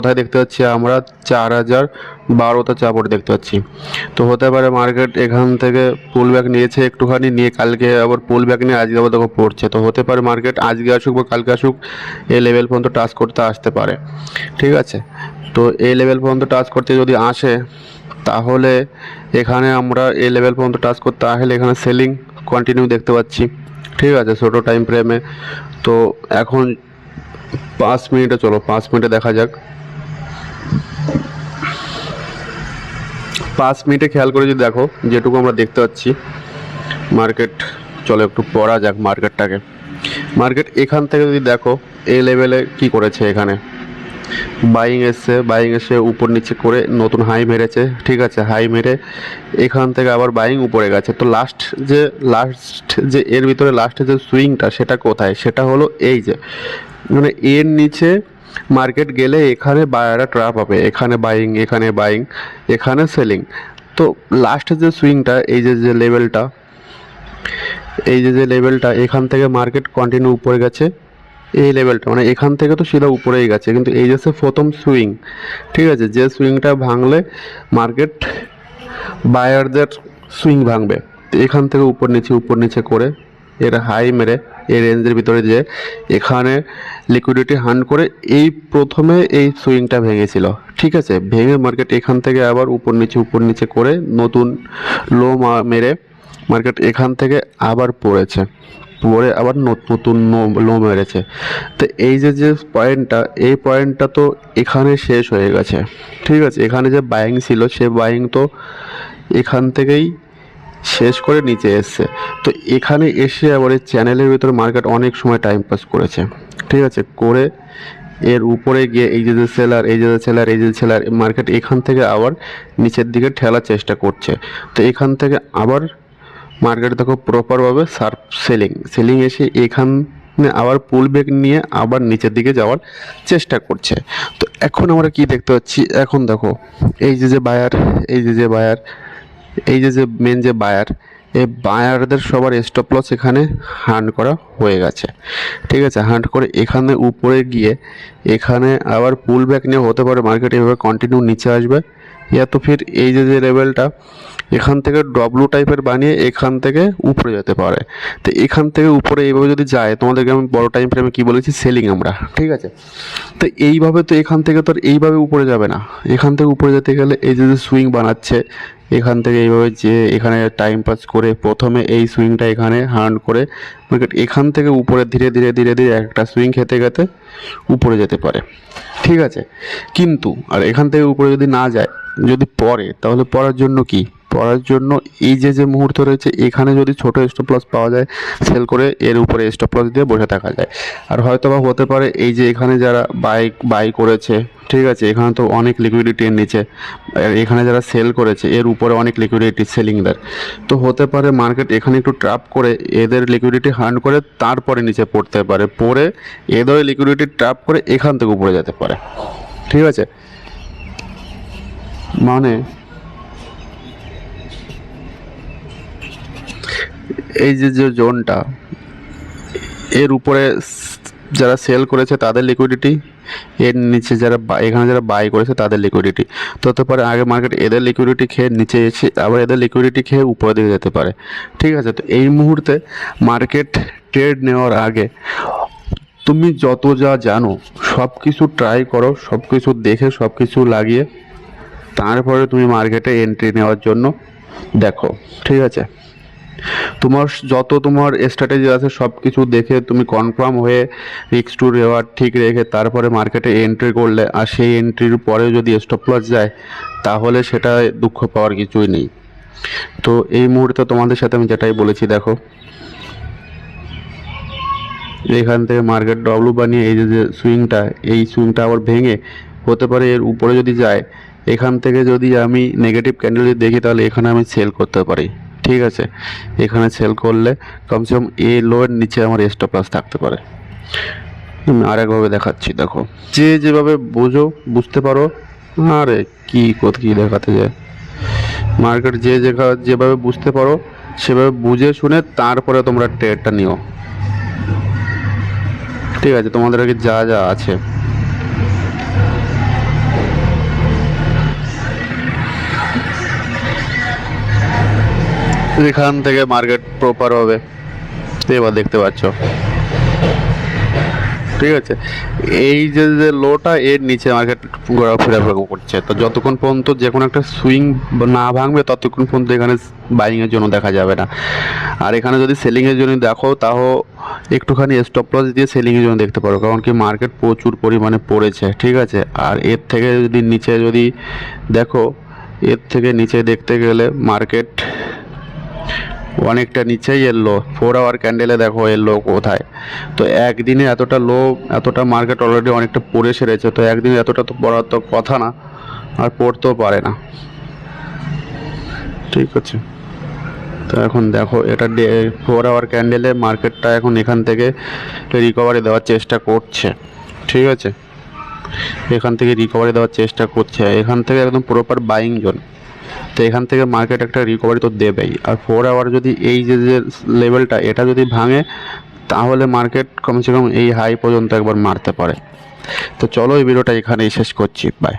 কোথায় দেখতে পাচ্ছি আমরা 4012তে চাপড় দেখতে পাচ্ছি। তো হতে পারে মার্কেট এখান থেকে পুল ব্যাক নিয়েছে একটুখানি, নিয়ে কালকে আবার পুল ব্যাক নিয়ে আজকে আবার দেখো পড়ছে। তো হতে পারে মার্কেট আজকে আসুক বা কালকে আসুক এই লেভেল পর্যন্ত টাচ করতে আসতে পারে। ঠিক আছে, তো এই লেভেল পর্যন্ত টাচ করতে যদি আসে তাহলে এখানে আমরা এই লেভেল পর্যন্ত টাচ করতে আসলে এখানে সেলিং কন্টিনিউ দেখতে পাচ্ছি। ঠিক আছে, ছোটো টাইম ফ্রেমে। তো এখন 5 মিনিটে, চলো 5 মিনিটে দেখা যাক। 5 মিনিটে খেয়াল করে যদি দেখো যেটুকু আমরা দেখতে পাচ্ছি মার্কেট, চলো একটু পড়া যাক মার্কেটটাকে। মার্কেট এখান থেকে যদি দেখো এই লেভেলে কি করেছে, এখানে বাইং এসছে, বাইং এসে উপর নিচে করে নতুন হাই মেরেছে। ঠিক আছে, হাই মেরে এখান থেকে আবার বাইং উপরে গেছে। তো লাস্ট যে এর ভিতরে লাস্টে যে সুইংটা সেটা কোথায়, সেটা হলো এই যে মানে এর নিচে মার্কেট গেলে এখানে বায়াররা ট্র্যাপ হবে, এখানে বাইং, এখানে বাইং, এখানে সেলিং। তো লাস্টের যে সুইংটা এই যে লেভেলটা, এই যে লেভেলটা এখান থেকে মার্কেট কন্টিনিউ উপরে গেছে। এই লেভেলটা মানে এখান থেকে তো সিধা উপরেই গেছে, কিন্তু এই যে প্রথম সুইং, ঠিক আছে, যে সুইংটা ভাঙলে মার্কেট বায়ারদের সুইং ভাঙবে। তো এখান থেকে উপর নিচে করে এর হাই মেরে এই রেঞ্জের ভিতরে যে এখানে লিকুইডিটি হান্ট করে এই প্রথমে এই সুইংটা ভেঙেছিল। ঠিক আছে, ভেঙে মার্কেট এখান থেকে আবার উপর নিচে করে নতুন লো মেরে মার্কেট এখান থেকে আবার পড়েছে, পরে আবার নতুন লো মেরেছে। তো এই যে পয়েন্টটা, এই পয়েন্টটা তো এখানে শেষ হয়ে গেছে। ঠিক আছে, এখানে যে বাইং ছিল সে বাইং তো এখান থেকেই শেষ করে নিচে এসছে। তো এখানে এসে আবার এই চ্যানেলের ভিতরে মার্কেট অনেক সময় টাইম পাস করেছে। ঠিক আছে, করে এর উপরে গিয়ে এই যে সেলার, এই যে সেলার, এই যে সেলার, মার্কেট এখান থেকে আবার নিচের দিকে ঠেলার চেষ্টা করছে। তো এখান থেকে আবার মার্কেট দেখো প্রপারভাবে শার্প সেলিং এসে এখানে আবার পুল ব্যাক নিয়ে আবার নিচের দিকে যাওয়ার চেষ্টা করছে। তো এখন আমরা কি দেখতে পাচ্ছি, এখন দেখো এই যে বায়ার, এই যে বায়ার, এই যে মেন যে বায়ার, এই বায়ারদের সবার স্টপ লস এখানে হান্ট করা হয়ে গেছে। ঠিক আছে, হান্ট করে এখানে উপরে গিয়ে এখানে আবার পুল ব্যাক নিয়ে হতে পারে মার্কেট এভাবে কন্টিনিউ নিচে আসবে, ইয়া তো ফির এই যে লেভেলটা এখান থেকে ডব্লু টাইপের বানিয়ে এখান থেকে উপরে যেতে পারে। তো এখান থেকে উপরে এইভাবে যদি যায়, তোমাদেরকে আমি বড় টাইম ফ্রেমে কী বলেছি, সেলিং আমরা। ঠিক আছে, তো এইভাবে তো এখান থেকে তো আর এইভাবে উপরে যাবে না। এখান থেকে উপরে যেতে গেলে এই যে সুইং বানাচ্ছে এখান থেকে এইভাবে যে এখানে টাইম পাস করে প্রথমে এই সুইংটা এখানে হার্ন করে মার্কেট এখান থেকে উপরে ধীরে ধীরে ধীরে ধীরে একটা সুইং খেতে খেতে উপরে যেতে পারে। ঠিক আছে, কিন্তু আর এখান থেকে উপরে যদি না যায়, যদি পড়ে, তাহলে পড়ার জন্য কি, পড়ার জন্য এই যে মুহূর্ত রয়েছে এখানে যদি ছোট স্টপ লস পাওয়া যায় সেল করে এর উপরে স্টপ লস দিয়ে বসে থাকা যায়। আর হয়তো বা হতে পারে এই যে এখানে যারা বাই করেছে, ঠিক আছে, এখানে তো অনেক লিকুইডিটি এর নিচে, এখানে যারা সেল করেছে এর উপরে অনেক লিকুইডিটি সেলিংদের, তো হতে পারে মার্কেট এখানে একটু ট্র্যাপ করে এদের লিকুইডিটি হান্ট করে তারপরে নিচে পড়তে পারে, পড়ে এদের লিকুইডিটি ট্র্যাপ করে এখান থেকে উপরে যেতে পারে। ঠিক আছে, মানে এই যে জোনটা এর উপরে যারা সেল করেছে তাদের লিকুইডিটি, এর নিচে যারা এখানে যারা বাই করেছে তাদের লিকুইডিটি, তো হতে পারে আগে মার্কেট এদের লিকুইডিটি খেয়ে নিচে এসে আবার এদের লিকুইডিটি খেয়ে উপরে দিকে যেতে পারে। ঠিক আছে, তো এই মুহূর্তে মার্কেট ট্রেড নেওয়ার আগে তুমি যত যা জানো সব কিছু ট্রাই করো, সব কিছু দেখে সব কিছু লাগিয়ে তারপরে তুমি মার্কেটে এন্ট্রি নেওয়ার জন্য দেখো। ঠিক আছে, তোমার স্ট্র্যাটেজি আছে সব কিছু দেখে তুমি কনফার্ম হয়ে রিস্ক টু রিওয়ার্ড ঠিক রেখে তারপরে মার্কেটে এন্ট্রি করলে, আর সেই এন্ট্রির পরে যদি স্টপ লস যায় তাহলে সেটা দুঃখ পাওয়ার কিছুই নেই। তো এই মুহূর্তে তোমাদের সাথে আমি যেটাই বলেছি, দেখো এখান থেকে মার্কেট ডব্লু বানিয়ে এই যে সুইংটা, এই সুইংটা আবার ভেঙে হতে পারে এর উপরে যদি যায়, এখান থেকে যদি আমি নেগেটিভ ক্যান্ডেল যদি দেখি তাহলে এখানে আমি সেল করতে পারি। ঠিক আছে, এখানে সেল করলে কমসে কম এই লোয়ের নিচে আমার স্টপ লস থাকতে পারে। আমি আরেকভাবে দেখাচ্ছি, দেখো যেভাবে বুঝতে পারো, আরে কি দেখাতে যায়, মার্কেট যেভাবে বুঝতে পারো সেভাবে বুঝে শুনে তারপরে তোমরা ট্রেডটা নিও। ঠিক আছে, তোমাদের আগে যা যা আছে এখান থেকে মার্কেট প্রপার হবে, এবার দেখতে পাচ্ছ। ঠিক আছে, এই যে যে লোটা এর নিচে মার্কেট ঘোরাফেরা করছে, তো যতক্ষণ পর্যন্ত যে কোনো একটা সুইং না ভাঙবে ততক্ষণ পর্যন্ত এখানে বাইংয়ের জন্য দেখা যাবে না। আর এখানে যদি সেলিংয়ের জন্য দেখো তাও একটুখানি স্টপ লস দিয়ে সেলিংয়ের জন্য দেখতে পারো, কারণ কি মার্কেট প্রচুর পরিমাণে পড়েছে। ঠিক আছে, আর এর থেকে যদি নিচে যদি দেখো, এর থেকে নিচে দেখতে গেলে মার্কেট অনেকটা নিচেই এর লো, 4 আওয়ার ক্যান্ডেলে দেখো এর লো কোথায়। তো একদিনে এতটা লো, এতটা মার্কেট অলরেডি অনেকটা পড়ে সেরেছে, তো একদিনে এতটা তো পড়ার তো কথা না, আর পড়তেও পারে না। ঠিক আছে, তো এখন দেখো এটা 4 আওয়ার ক্যান্ডেলে মার্কেটটা এখন এখান থেকে রিকভারি দেওয়ার চেষ্টা করছে। ঠিক আছে, এখান থেকে রিকভারি দেওয়ার চেষ্টা করছে, এখান থেকে একদম প্রপার বাইং জোন। তো এখান থেকে মার্কেট একটা রিকভারি তো দেবেই, আর 4 আওয়ার যদি এই যে যে লেভেলটা এটা যদি ভাঙে তাহলে মার্কেট কমসে কম এই হাই পর্যন্ত একবার মারতে পারে। তো চলো এই ভিডিওটা এখানেই শেষ করছি, বাই।